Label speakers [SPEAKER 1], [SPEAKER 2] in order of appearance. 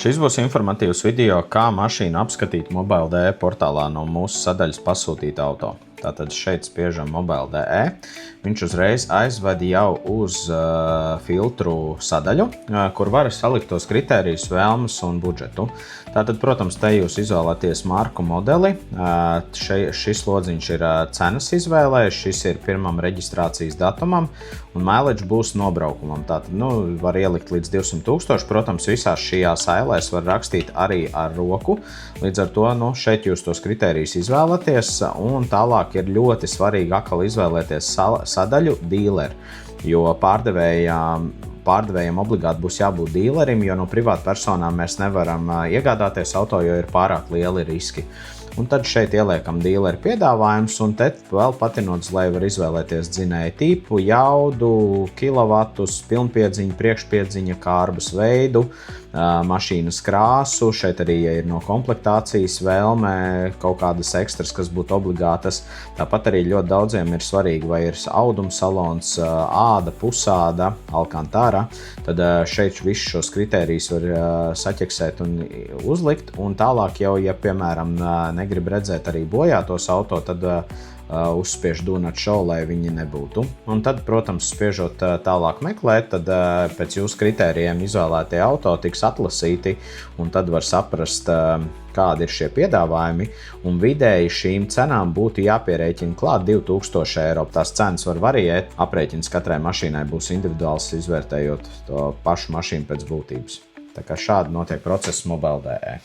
[SPEAKER 1] Šis būs informatīvs video, kā mašīnu apskatīt Mobile.de portālā no mūsu sadaļas pasūtīt auto. Tātad šeit spiežam Mobile.de. Viņš uzreiz aizved jau uz filtru sadaļu, kur var salikt tos kritērijus, vēlmes un budžetu. Tātad, protams, te jūs izvēlaties marku modeli. Šis lodziņš ir cenas izvēlē, šis ir pirmam reģistrācijas datumam un mileage būs nobraukumam. Tātad, var ielikt līdz 200 000. Protams, visās šajās ailēs var rakstīt arī ar roku. Līdz ar to, šeit jūs tos kritērijus izvēlaties un tālāk ir ļoti svarīgi atkal izvēlēties sadaļu dealeri, jo pārdevējiem obligāti būs jābūt dealerim, jo no privātpersonām mēs nevaram iegādāties auto, jo ir pārāk lieli riski. Un tad šeit ieliekam dealeri piedāvājums, un te vēl patinot uz leju var izvēlēties dzinēju tipu, jaudu, kilovatus, pilnpiedziņu, priekšpiedziņa, kārbas veidu, mašīnas krāsu. Šeit arī ir no komplektācijas vēlme kaut kādas ekstras, kas būtu obligātas. Tāpat arī ļoti daudziem ir svarīgi, vai ir auduma salons, āda, pusāda, alkantara. Tad šeit visus šos kritērijus var saķeksēt un uzlikt, un tālāk jau, ja piemēram negrib redzēt arī bojātos auto, tad uzspiež do not show, lai viņi nebūtu. Un tad, protams, spiežot tālāk meklēt, tad pēc jūsu kritērijiem izvēlētie auto tiks atlasīti, un tad var saprast, kādi ir šie piedāvājumi, un vidēji šīm cenām būtu jāpierēķina klāt 2000 eiro. Tās cenas var variēt, aprēķins katrai mašīnai būs individuāls, izvērtējot to pašu mašīnu pēc būtības. Tā kā šādi notiek process Mobile.de.